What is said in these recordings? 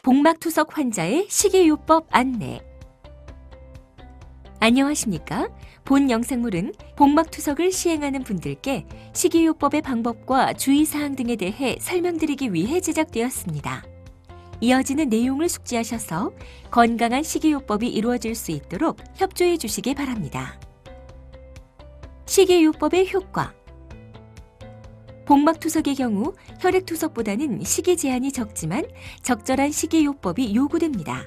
복막투석 환자의 식이요법 안내. 안녕하십니까? 본 영상물은 복막투석을 시행하는 분들께 식이요법의 방법과 주의사항 등에 대해 설명드리기 위해 제작되었습니다. 이어지는 내용을 숙지하셔서 건강한 식이요법이 이루어질 수 있도록 협조해 주시기 바랍니다. 식이요법의 효과. 복막투석의 경우 혈액투석보다는 식이 제한이 적지만 적절한 식이요법이 요구됩니다.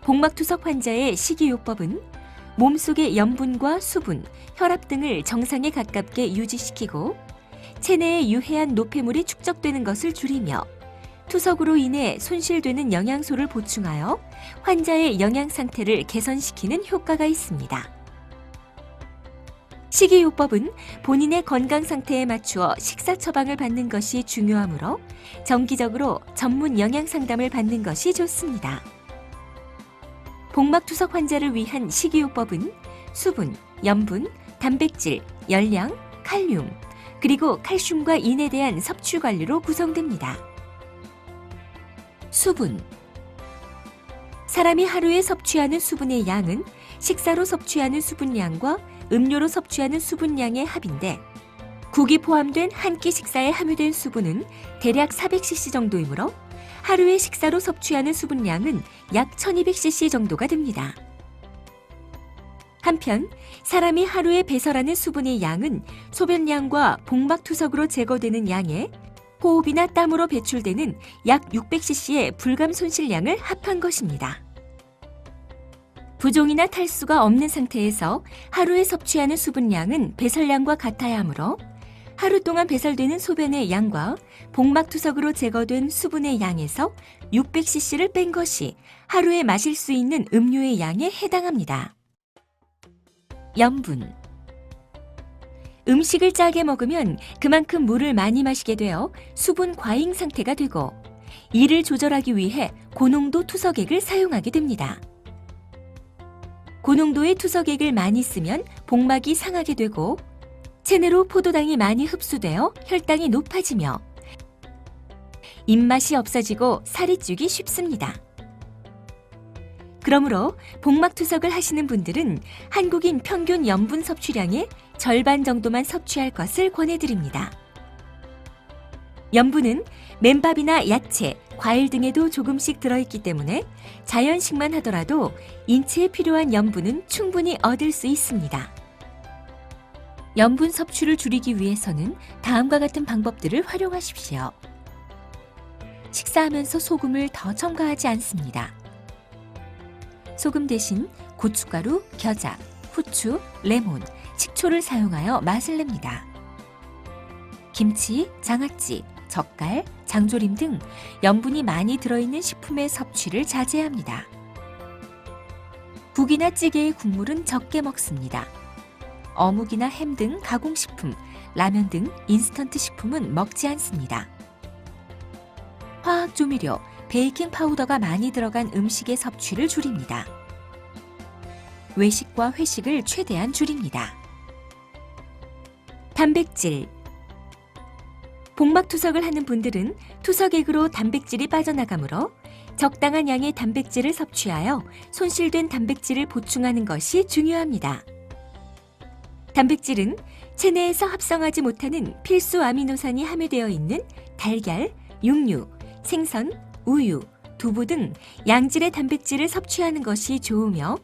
복막투석 환자의 식이요법은 몸속의 염분과 수분, 혈압 등을 정상에 가깝게 유지시키고 체내에 유해한 노폐물이 축적되는 것을 줄이며 투석으로 인해 손실되는 영양소를 보충하여 환자의 영양 상태를 개선시키는 효과가 있습니다. 식이요법은 본인의 건강 상태에 맞추어 식사 처방을 받는 것이 중요하므로 정기적으로 전문 영양 상담을 받는 것이 좋습니다. 복막투석 환자를 위한 식이요법은 수분, 염분, 단백질, 열량, 칼륨, 그리고 칼슘과 인에 대한 섭취 관리로 구성됩니다. 수분. 사람이 하루에 섭취하는 수분의 양은 식사로 섭취하는 수분량과 음료로 섭취하는 수분량의 합인데 국이 포함된 한 끼 식사에 함유된 수분은 대략 400cc 정도이므로 하루에 식사로 섭취하는 수분량은 약 1200cc 정도가 됩니다. 한편 사람이 하루에 배설하는 수분의 양은 소변량과 복막투석으로 제거되는 양에 호흡이나 땀으로 배출되는 약 600cc의 불감 손실량을 합한 것입니다. 부종이나 탈수가 없는 상태에서 하루에 섭취하는 수분량은 배설량과 같아야 하므로 하루 동안 배설되는 소변의 양과 복막투석으로 제거된 수분의 양에서 600cc를 뺀 것이 하루에 마실 수 있는 음료의 양에 해당합니다. 염분. 음식을 짜게 먹으면 그만큼 물을 많이 마시게 되어 수분 과잉 상태가 되고 이를 조절하기 위해 고농도 투석액을 사용하게 됩니다. 고농도의 투석액을 많이 쓰면 복막이 상하게 되고 체내로 포도당이 많이 흡수되어 혈당이 높아지며 입맛이 없어지고 살이 찌기 쉽습니다. 그러므로 복막투석을 하시는 분들은 한국인 평균 염분 섭취량의 절반 정도만 섭취할 것을 권해드립니다. 염분은 맨밥이나 야채, 과일 등에도 조금씩 들어있기 때문에 자연식만 하더라도 인체에 필요한 염분은 충분히 얻을 수 있습니다. 염분 섭취를 줄이기 위해서는 다음과 같은 방법들을 활용하십시오. 식사하면서 소금을 더 첨가하지 않습니다. 소금 대신 고춧가루, 겨자, 후추, 레몬, 식초를 사용하여 맛을 냅니다. 김치, 장아찌, 젓갈, 장조림 등 염분이 많이 들어있는 식품의 섭취를 자제합니다. 국이나 찌개의 국물은 적게 먹습니다. 어묵이나 햄 등 가공식품, 라면 등 인스턴트 식품은 먹지 않습니다. 화학조미료, 베이킹 파우더가 많이 들어간 음식의 섭취를 줄입니다. 외식과 회식을 최대한 줄입니다. 단백질. 복막투석을 하는 분들은 투석액으로 단백질이 빠져나가므로 적당한 양의 단백질을 섭취하여 손실된 단백질을 보충하는 것이 중요합니다. 단백질은 체내에서 합성하지 못하는 필수 아미노산이 함유되어 있는 달걀, 육류, 생선, 우유, 두부 등 양질의 단백질을 섭취하는 것이 좋으며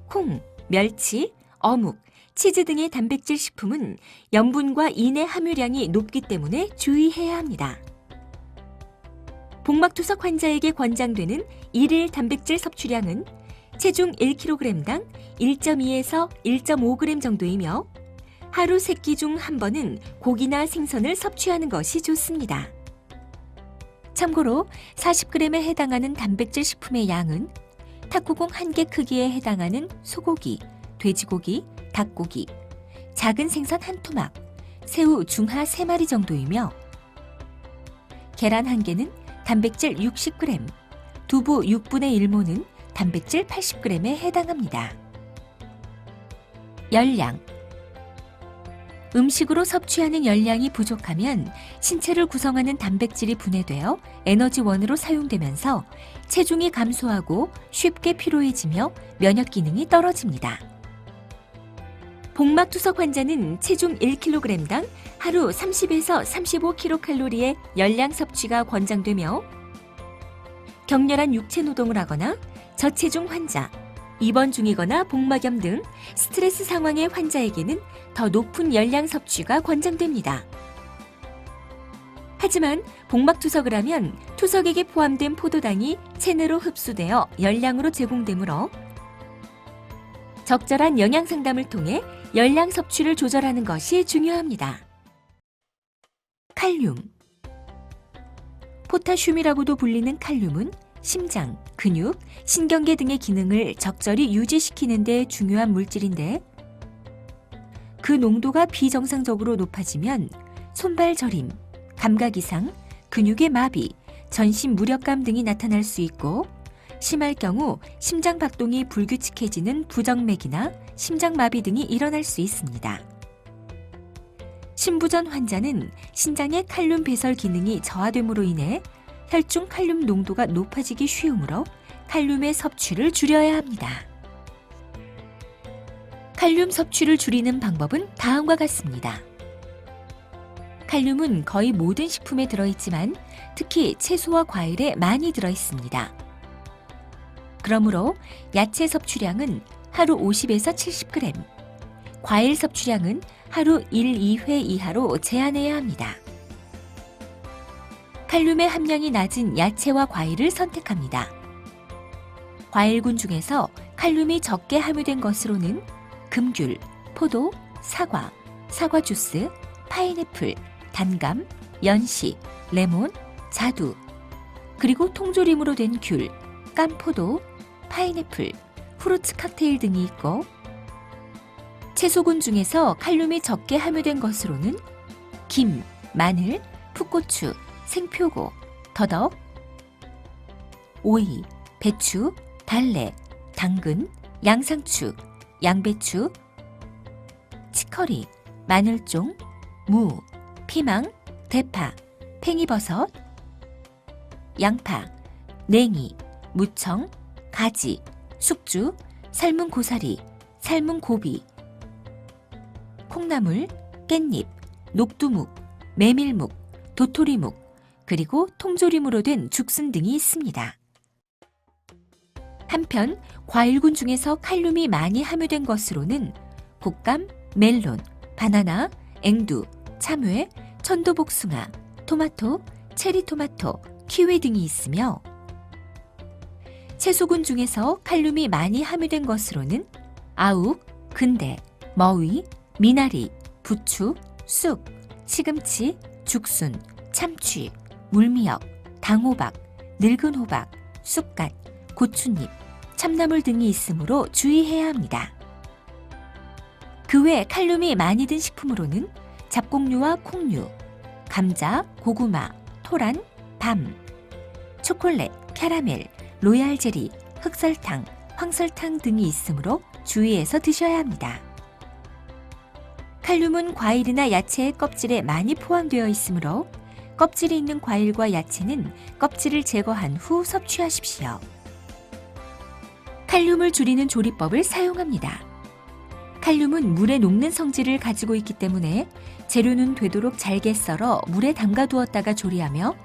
콩, 멸치, 어묵, 치즈 등의 단백질 식품은 염분과 인의 함유량이 높기 때문에 주의해야 합니다. 복막투석 환자에게 권장되는 일일 단백질 섭취량은 체중 1kg당 1.2에서 1.5g 정도이며 하루 3끼 중 한 번은 고기나 생선을 섭취하는 것이 좋습니다. 참고로 40g에 해당하는 단백질 식품의 양은 탁구공 1개 크기에 해당하는 소고기, 돼지고기, 닭고기, 작은 생선 1토막, 새우 중하 3마리 정도이며 계란 1개는 단백질 60g, 두부 6분의 1모는 단백질 80g에 해당합니다. 열량. 음식으로 섭취하는 열량이 부족하면 신체를 구성하는 단백질이 분해되어 에너지원으로 사용되면서 체중이 감소하고 쉽게 피로해지며 면역 기능이 떨어집니다. 복막투석 환자는 체중 1kg당 하루 30에서 35kcal의 열량 섭취가 권장되며 격렬한 육체 노동을 하거나 저체중 환자, 입원 중이거나 복막염 등 스트레스 상황의 환자에게는 더 높은 열량 섭취가 권장됩니다. 하지만 복막투석을 하면 투석액에 포함된 포도당이 체내로 흡수되어 열량으로 제공되므로 적절한 영양 상담을 통해 열량 섭취를 조절하는 것이 중요합니다. 칼륨. 포타슘이라고도 불리는 칼륨은 심장, 근육, 신경계 등의 기능을 적절히 유지시키는 데 중요한 물질인데 그 농도가 비정상적으로 높아지면 손발 저림, 감각 이상, 근육의 마비, 전신 무력감 등이 나타날 수 있고 심할 경우 심장 박동이 불규칙해지는 부정맥이나 심장마비 등이 일어날 수 있습니다. 신부전 환자는 신장의 칼륨 배설 기능이 저하됨으로 인해 혈중 칼륨 농도가 높아지기 쉬우므로 칼륨의 섭취를 줄여야 합니다. 칼륨 섭취를 줄이는 방법은 다음과 같습니다. 칼륨은 거의 모든 식품에 들어있지만 특히 채소와 과일에 많이 들어있습니다. 그러므로 야채 섭취량은 하루 50에서 70g, 과일 섭취량은 하루 1, 2회 이하로 제한해야 합니다. 칼륨의 함량이 낮은 야채와 과일을 선택합니다. 과일군 중에서 칼륨이 적게 함유된 것으로는 금귤, 포도, 사과, 사과 주스, 파인애플, 단감, 연시, 레몬, 자두, 그리고 통조림으로 된 귤, 깐포도, 파인애플, 후르츠 칵테일 등이 있고 채소군 중에서 칼륨이 적게 함유된 것으로는 김, 마늘, 풋고추, 생표고, 더덕, 오이, 배추, 달래, 당근, 양상추, 양배추, 치커리, 마늘종, 무, 피망, 대파, 팽이버섯, 양파, 냉이, 무청, 가지, 숙주, 삶은 고사리, 삶은 고비, 콩나물, 깻잎, 녹두묵, 메밀묵, 도토리묵, 그리고 통조림으로 된 죽순 등이 있습니다. 한편 과일군 중에서 칼륨이 많이 함유된 것으로는 곶감, 멜론, 바나나, 앵두, 참외, 천도복숭아, 토마토, 체리토마토, 키위 등이 있으며 채소군 중에서 칼륨이 많이 함유된 것으로는 아욱, 근대, 머위, 미나리, 부추, 쑥, 시금치, 죽순, 참치, 물미역, 당호박, 늙은 호박, 쑥갓, 고추잎, 참나물 등이 있으므로 주의해야 합니다. 그 외 칼륨이 많이 든 식품으로는 잡곡류와 콩류, 감자, 고구마, 토란, 밤, 초콜릿, 캐러멜, 로얄젤리, 흑설탕, 황설탕 등이 있으므로 주의해서 드셔야 합니다. 칼륨은 과일이나 야채의 껍질에 많이 포함되어 있으므로 껍질이 있는 과일과 야채는 껍질을 제거한 후 섭취하십시오. 칼륨을 줄이는 조리법을 사용합니다. 칼륨은 물에 녹는 성질을 가지고 있기 때문에 재료는 되도록 잘게 썰어 물에 담가두었다가 조리하며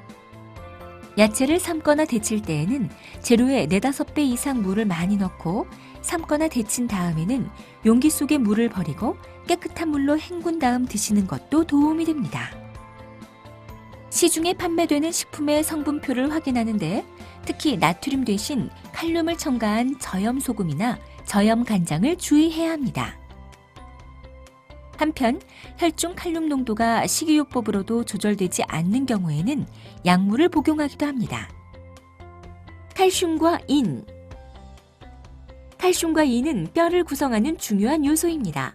야채를 삶거나 데칠 때에는 재료에 4-5배 이상 물을 많이 넣고 삶거나 데친 다음에는 용기 속에 물을 버리고 깨끗한 물로 헹군 다음 드시는 것도 도움이 됩니다. 시중에 판매되는 식품의 성분표를 확인하는데 특히 나트륨 대신 칼륨을 첨가한 저염 소금이나 저염 간장을 주의해야 합니다. 한편 혈중 칼륨 농도가 식이요법으로도 조절되지 않는 경우에는 약물을 복용하기도 합니다. 칼슘과 인. 칼슘과 인은 뼈를 구성하는 중요한 요소입니다.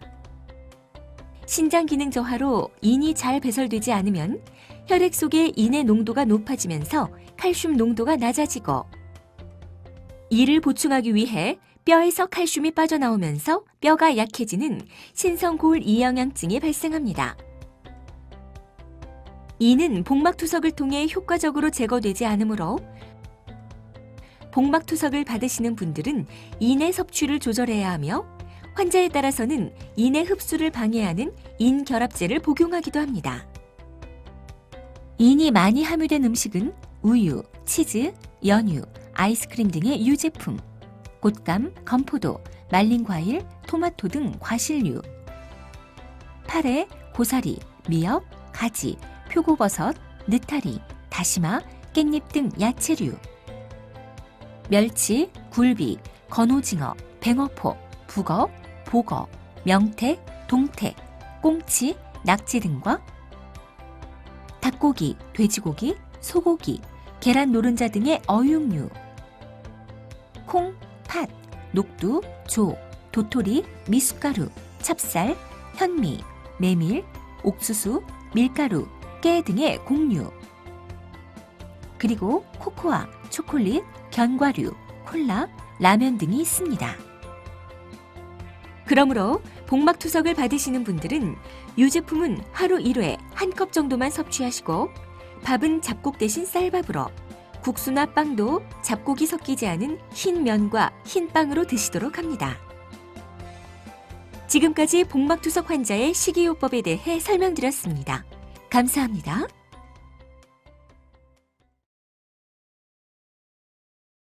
신장 기능 저하로 인이 잘 배설되지 않으면 혈액 속의 인의 농도가 높아지면서 칼슘 농도가 낮아지고 이를 보충하기 위해 뼈에서 칼슘이 빠져나오면서 뼈가 약해지는 신성고울 이영양증이 발생합니다. 이는 복막투석을 통해 효과적으로 제거되지 않으므로 복막투석을 받으시는 분들은 인의 섭취를 조절해야 하며 환자에 따라서는 인의 흡수를 방해하는 인결합제를 복용하기도 합니다. 인이 많이 함유된 음식은 우유, 치즈, 연유, 아이스크림 등의 유제품, 꽃감, 건포도, 말린 과일, 토마토 등 과실류, 파래, 고사리, 미역, 가지, 표고버섯, 느타리, 다시마, 깻잎 등 야채류, 멸치, 굴비, 건오징어, 뱅어포, 북어, 보거, 명태, 동태, 꽁치, 낙지 등과 닭고기, 돼지고기, 소고기, 계란 노른자 등의 어육류, 콩, 팥, 녹두, 조, 도토리, 미숫가루, 찹쌀, 현미, 메밀, 옥수수, 밀가루, 깨 등의 곡류, 그리고 코코아, 초콜릿, 견과류, 콜라, 라면 등이 있습니다. 그러므로 복막투석을 받으시는 분들은 유제품은 하루 1회 1컵 정도만 섭취하시고 밥은 잡곡 대신 쌀밥으로, 국수나 빵도 잡곡이 섞이지 않은 흰 면과 흰 빵으로 드시도록 합니다. 지금까지 복막투석 환자의 식이요법에 대해 설명드렸습니다. 감사합니다.